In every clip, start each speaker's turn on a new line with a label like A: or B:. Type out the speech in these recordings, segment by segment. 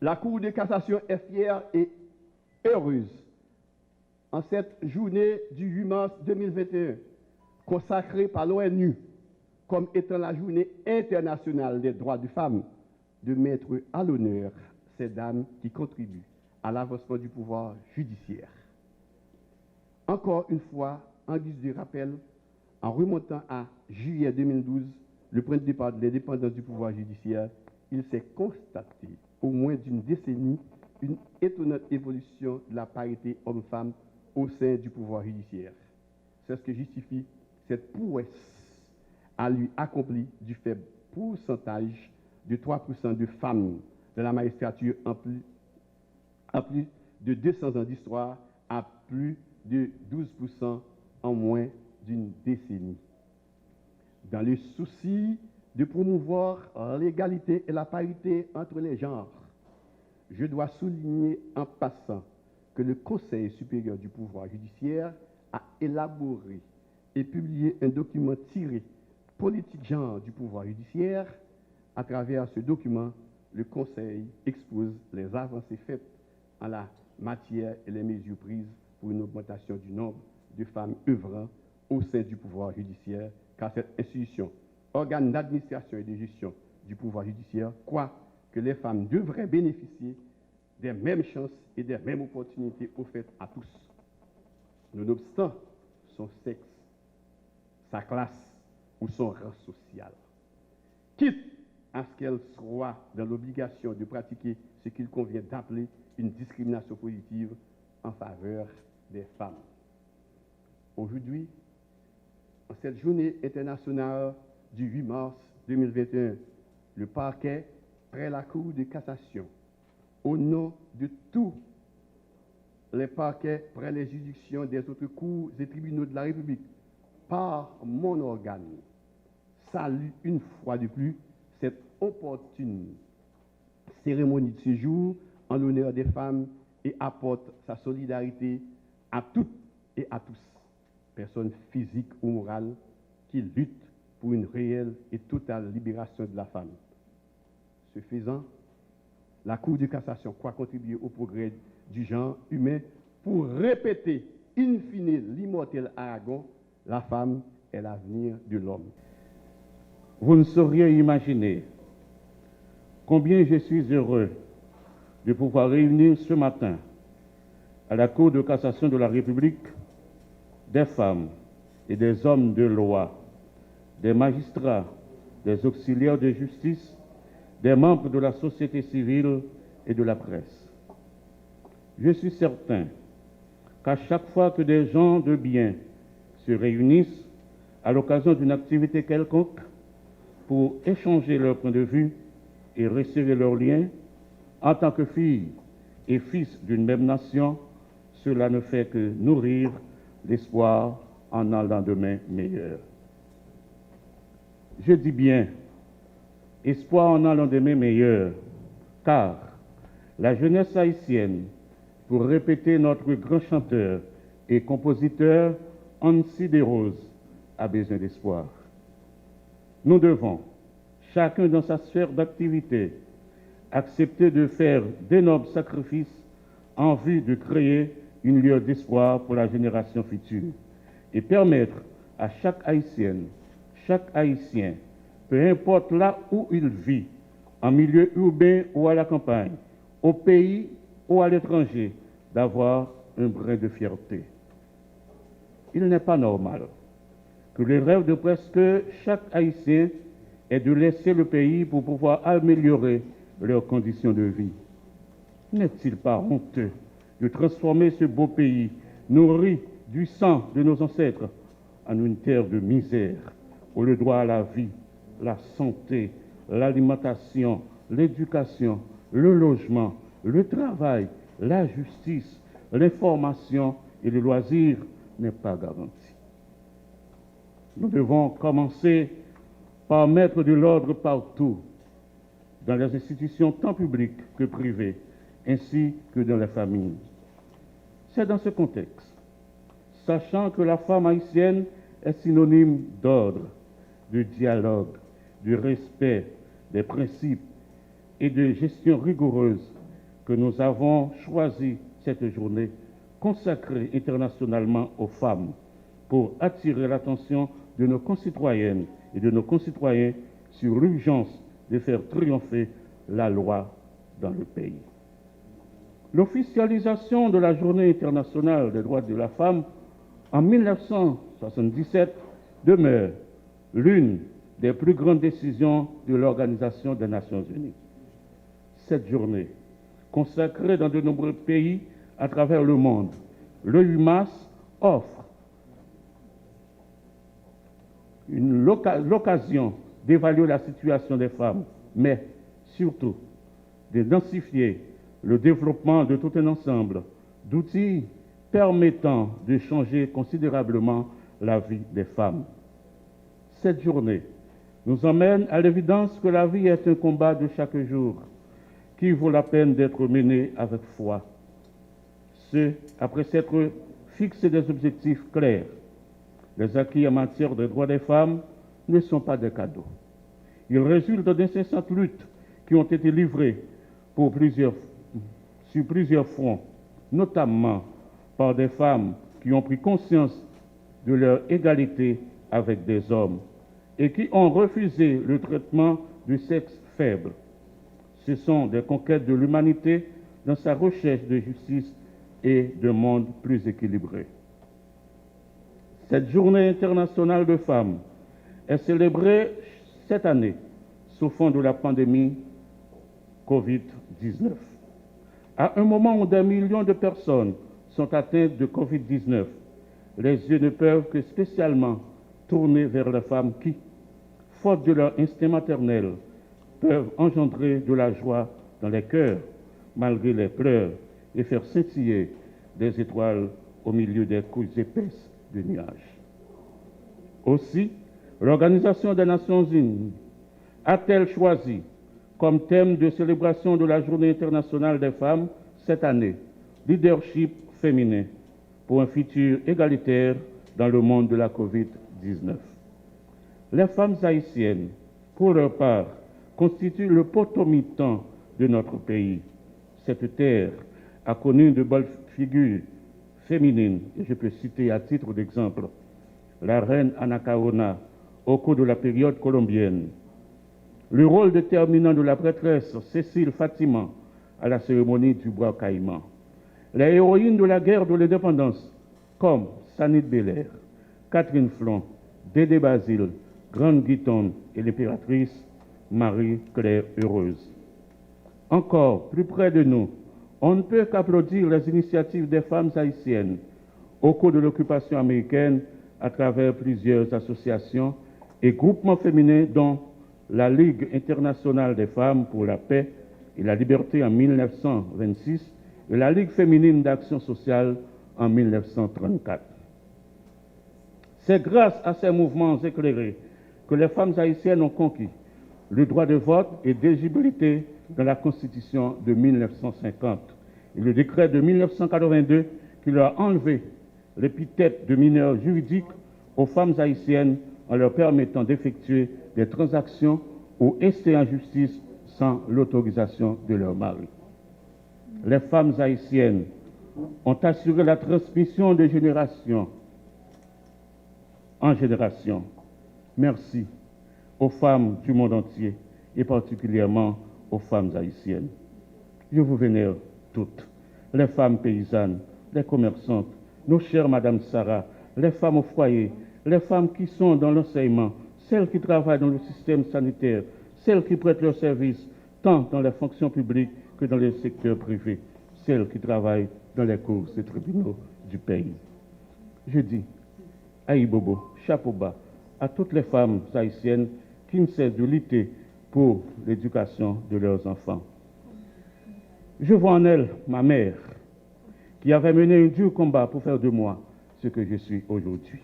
A: La Cour de cassation est fière et heureuse en cette journée du 8 mars 2021, consacrée par l'ONU comme étant la journée internationale des droits des femmes, de mettre à l'honneur ces dames qui contribuent à l'avancement du pouvoir judiciaire. Encore une fois, en guise de rappel, en remontant à juillet 2012, le point de départ de l'indépendance du pouvoir judiciaire, il s'est constaté, au moins d'une décennie, une étonnante évolution de la parité homme-femme au sein du pouvoir judiciaire. C'est ce que justifie cette prouesse à lui accomplie du faible pourcentage de 3% de femmes de la magistrature en plus de 200 ans d'histoire, à plus de 12% en moins d'une décennie. Dans le souci de promouvoir l'égalité et la parité entre les genres, je dois souligner en passant que le Conseil supérieur du pouvoir judiciaire a élaboré et publié un document tiré politique genre du pouvoir judiciaire. À travers ce document, le Conseil expose les avancées faites en la matière et les mesures prises pour une augmentation du nombre de femmes œuvrant au sein du pouvoir judiciaire, car cette institution, organe d'administration et de gestion du pouvoir judiciaire, croit que les femmes devraient bénéficier des mêmes chances et des mêmes opportunités offertes à tous, nonobstant son sexe, sa classe ou son rang social, quitte à ce qu'elles soient dans l'obligation de pratiquer ce qu'il convient d'appeler une discrimination positive en faveur des femmes. Aujourd'hui, en cette journée internationale du 8 mars 2021, le parquet près la Cour de cassation, au nom de tous les parquets près les juridictions des autres cours et tribunaux de la République, par mon organe, salue une fois de plus cette opportune cérémonie de séjour en l'honneur des femmes et apporte sa solidarité à toutes et à tous, personnes physiques ou morales, qui luttent pour une réelle et totale libération de la femme. Ce faisant, la Cour de cassation croit contribuer au progrès du genre humain pour répéter in fine l'immortel Aragon, la femme est l'avenir de l'homme.
B: Vous ne sauriez imaginer combien je suis heureux de pouvoir réunir ce matin à la Cour de cassation de la République des femmes et des hommes de loi, des magistrats, des auxiliaires de justice, des membres de la société civile et de la presse. Je suis certain qu'à chaque fois que des gens de bien se réunissent à l'occasion d'une activité quelconque pour échanger leur point de vue et resserrer leurs liens, en tant que filles et fils d'une même nation, cela ne fait que nourrir l'espoir en un lendemain meilleur. Je dis bien espoir en un lendemain meilleur, car la jeunesse haïtienne, pour répéter notre grand chanteur et compositeur Ansi Desroses, a besoin d'espoir. Nous devons, chacun dans sa sphère d'activité, accepter de faire d'énormes sacrifices en vue de créer une lueur d'espoir pour la génération future et permettre à chaque Haïtienne, chaque Haïtien, peu importe là où il vit, en milieu urbain ou à la campagne, au pays ou à l'étranger, d'avoir un brin de fierté. Il n'est pas normal que le rêve de presque chaque Haïtien est de laisser le pays pour pouvoir améliorer leurs conditions de vie. N'est-il pas honteux de transformer ce beau pays, nourri du sang de nos ancêtres, en une terre de misère, où le droit à la vie, la santé, l'alimentation, l'éducation, le logement, le travail, la justice, l'information et le loisir n'est pas garanti. Nous devons commencer par mettre de l'ordre partout, dans les institutions tant publiques que privées, ainsi que dans les familles. C'est dans ce contexte, sachant que la femme haïtienne est synonyme d'ordre, de dialogue, de respect des principes et de gestion rigoureuse, que nous avons choisi cette journée consacrée internationalement aux femmes pour attirer l'attention de nos concitoyennes et de nos concitoyens sur l'urgence de faire triompher la loi dans le pays. L'officialisation de la Journée internationale des droits de la femme en 1977 demeure l'une des plus grandes décisions de l'Organisation des Nations Unies. Cette journée, consacrée dans de nombreux pays à travers le monde, le 8 mars offre l'occasion d'évaluer la situation des femmes, mais surtout de densifier le développement de tout un ensemble d'outils permettant de changer considérablement la vie des femmes. Cette journée nous emmène à l'évidence que la vie est un combat de chaque jour qui vaut la peine d'être mené avec foi. Ce, après s'être fixé des objectifs clairs. Les acquis en matière de droits des femmes ne sont pas des cadeaux. Ils résultent d'incessantes luttes qui ont été livrées sur plusieurs fronts, notamment par des femmes qui ont pris conscience de leur égalité avec des hommes et qui ont refusé le traitement du sexe faible. Ce sont des conquêtes de l'humanité dans sa recherche de justice et d'un monde plus équilibré. Cette journée internationale de femmes est célébrée cette année sous fond de la pandémie Covid-19. À un moment où des millions de personnes sont atteintes de Covid-19, les yeux ne peuvent que spécialement tourner vers les femmes qui, faute de leur instinct maternel, peuvent engendrer de la joie dans les cœurs, malgré les pleurs, et faire scintiller des étoiles au milieu des couches épaisses de nuages. Aussi, l'Organisation des Nations Unies a-t-elle choisi comme thème de célébration de la Journée internationale des femmes cette année, leadership féminin pour un futur égalitaire dans le monde de la Covid-19. Les femmes haïtiennes, pour leur part, constituent le potomitan de notre pays. Cette terre a connu de belles figures féminines, et je peux citer à titre d'exemple la reine Anna Caona au cours de la période colombienne, le rôle déterminant de la prêtresse Cécile Fatima à la cérémonie du bois caïman, les héroïnes de la guerre de l'indépendance comme Sanit Belair, Catherine Flon, Dédé Basile, Grande Guitonne et l'impératrice Marie-Claire Heureuse. Encore plus près de nous, on ne peut qu'applaudir les initiatives des femmes haïtiennes au cours de l'occupation américaine à travers plusieurs associations et groupements féminins dont la Ligue internationale des femmes pour la paix et la liberté en 1926 et la Ligue féminine d'action sociale en 1934. C'est grâce à ces mouvements éclairés que les femmes haïtiennes ont conquis le droit de vote et d'éligibilité dans la Constitution de 1950 et le décret de 1982 qui leur a enlevé l'épithète de mineurs juridiques aux femmes haïtiennes en leur permettant d'effectuer des transactions ou rester en justice sans l'autorisation de leur mari. Les femmes haïtiennes ont assuré la transmission de génération en génération. Merci aux femmes du monde entier et particulièrement aux femmes haïtiennes. Je vous vénère toutes, les femmes paysannes, les commerçantes, nos chères Madame Sarah, les femmes au foyer, les femmes qui sont dans l'enseignement, celles qui travaillent dans le système sanitaire, celles qui prêtent leurs services tant dans les fonctions publiques que dans les secteurs privés, celles qui travaillent dans les cours et tribunaux du pays. Je dis, Aïbobo, chapeau bas, à toutes les femmes haïtiennes qui ne cessent de lutter pour l'éducation de leurs enfants. Je vois en elle ma mère, qui avait mené un dur combat pour faire de moi ce que je suis aujourd'hui.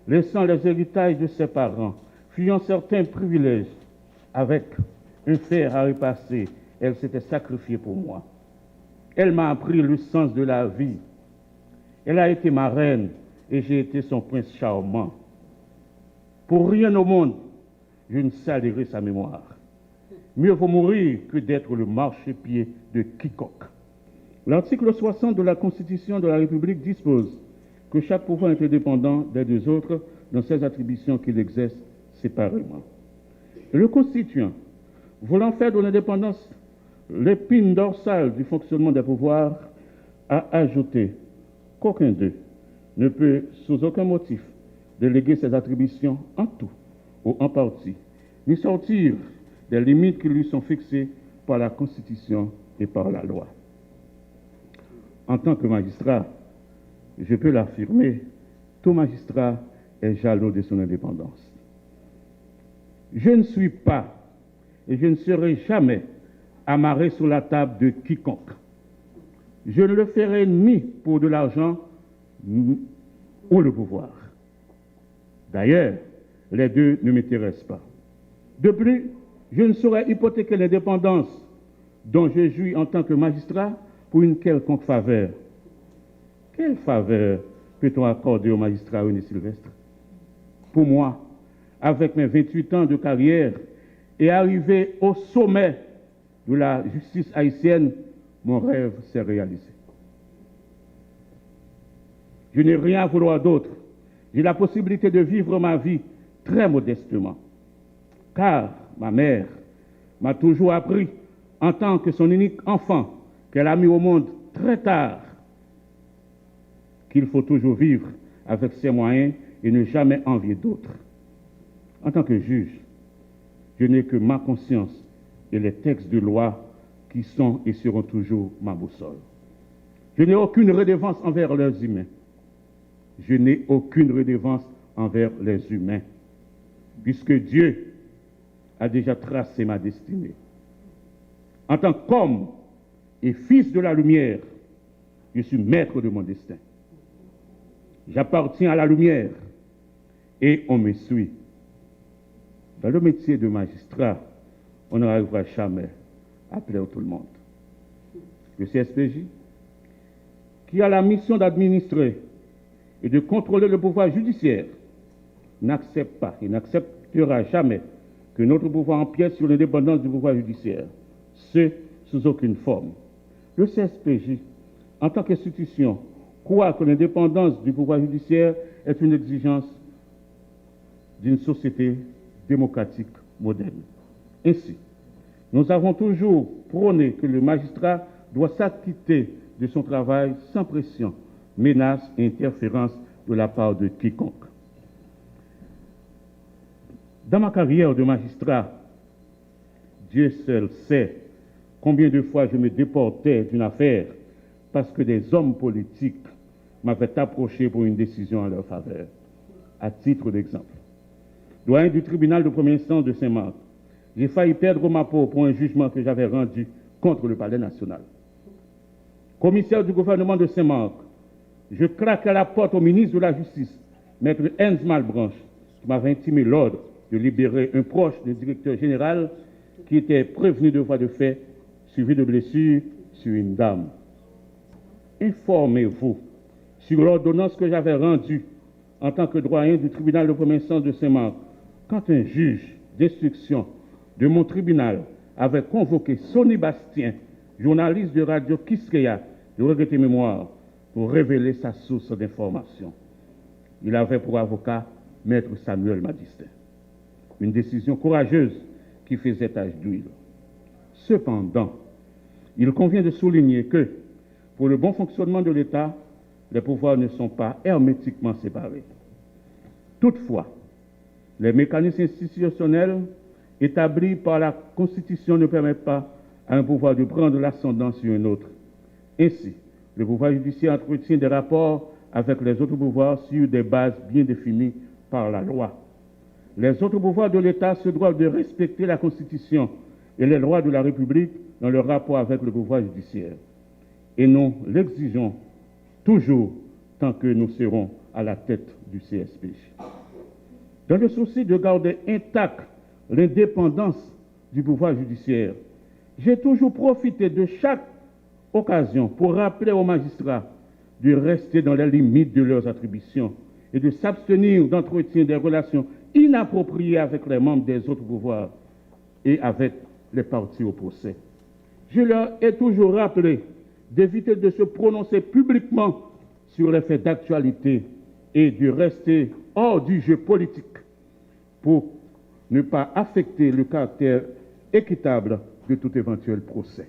B: Laissant les héritages de ses parents, fuyant certains privilèges, avec un fer à repasser, elle s'était sacrifiée pour moi. Elle m'a appris le sens de la vie. Elle a été ma reine et j'ai été son prince charmant. Pour rien au monde, je ne salirai sa mémoire. Mieux vaut mourir que d'être le marchepied de quiconque. L'article 60 de la Constitution de la République dispose que chaque pouvoir est indépendant des deux autres dans ses attributions qu'il exerce séparément. Le constituant, voulant faire de l'indépendance l'épine dorsale du fonctionnement des pouvoirs, a ajouté qu'aucun d'eux ne peut, sous aucun motif, déléguer ses attributions en tout ou en partie, ni sortir des limites qui lui sont fixées par la Constitution et par la loi. En tant que magistrat, je peux l'affirmer, tout magistrat est jaloux de son indépendance. Je ne suis pas et je ne serai jamais amarré sur la table de quiconque. Je ne le ferai ni pour de l'argent ou le pouvoir. D'ailleurs, les deux ne m'intéressent pas. De plus, je ne saurais hypothéquer l'indépendance dont je jouis en tant que magistrat pour une quelconque faveur. Quelle faveur peut-on accorder au magistrat René Sylvestre? Pour moi, avec mes 28 ans de carrière et arrivé au sommet de la justice haïtienne, mon rêve s'est réalisé. Je n'ai rien à vouloir d'autre. J'ai la possibilité de vivre ma vie très modestement, car ma mère m'a toujours appris, en tant que son unique enfant, qu'elle a mis au monde très tard, qu'il faut toujours vivre avec ses moyens et ne jamais envier d'autres. En tant que juge, je n'ai que ma conscience et les textes de loi qui sont et seront toujours ma boussole. Je n'ai aucune redevance envers les humains. Je n'ai aucune redevance envers les humains, puisque Dieu a déjà tracé ma destinée. En tant qu'homme et fils de la lumière, je suis maître de mon destin. J'appartiens à la lumière et on me suit. Dans le métier de magistrat, on n'arrivera jamais à plaire tout le monde. Le CSPJ, qui a la mission d'administrer et de contrôler le pouvoir judiciaire, n'accepte pas et n'acceptera jamais que notre pouvoir empiète sur l'indépendance du pouvoir judiciaire, ce sous aucune forme. Le CSPJ, en tant qu'institution, croit que l'indépendance du pouvoir judiciaire est une exigence d'une société démocratique moderne. Ainsi, nous avons toujours prôné que le magistrat doit s'acquitter de son travail sans pression, menace et interférence de la part de quiconque. Dans ma carrière de magistrat, Dieu seul sait combien de fois je me déportais d'une affaire parce que des hommes politiques m'avaient approché pour une décision en leur faveur. À titre d'exemple, doyen du tribunal de première instance de Saint-Marc, j'ai failli perdre ma peau pour un jugement que j'avais rendu contre le Palais national. Commissaire du gouvernement de Saint-Marc, je craquais la porte au ministre de la Justice, maître Hans Malbranche, qui m'avait intimé l'ordre de libérer un proche du directeur général qui était prévenu de voies de fait, suivi de blessures sur une dame. Informez-vous sur l'ordonnance que j'avais rendue en tant que doyen du tribunal de première instance de Saint-Marc, quand un juge d'instruction de mon tribunal avait convoqué Sonny Bastien, journaliste de Radio Kiskeya de regretter mémoire, pour révéler sa source d'information. Il avait pour avocat Maître Samuel Madistin. Une décision courageuse qui faisait tache d'huile. Cependant, il convient de souligner que, pour le bon fonctionnement de l'État, les pouvoirs ne sont pas hermétiquement séparés. Toutefois, les mécanismes institutionnels établis par la Constitution ne permettent pas à un pouvoir de prendre l'ascendant sur un autre. Ainsi, le pouvoir judiciaire entretient des rapports avec les autres pouvoirs sur des bases bien définies par la loi. Les autres pouvoirs de l'État se doivent de respecter la Constitution et les lois de la République dans leur rapport avec le pouvoir judiciaire. Et nous l'exigeons toujours tant que nous serons à la tête du CSPJ. Dans le souci de garder intacte l'indépendance du pouvoir judiciaire, j'ai toujours profité de chaque occasion pour rappeler aux magistrats de rester dans les limites de leurs attributions et de s'abstenir d'entretien des relations inappropriées avec les membres des autres pouvoirs et avec les parties au procès. Je leur ai toujours rappelé d'éviter de se prononcer publiquement sur les faits d'actualité et de rester hors du jeu politique pour ne pas affecter le caractère équitable de tout éventuel procès.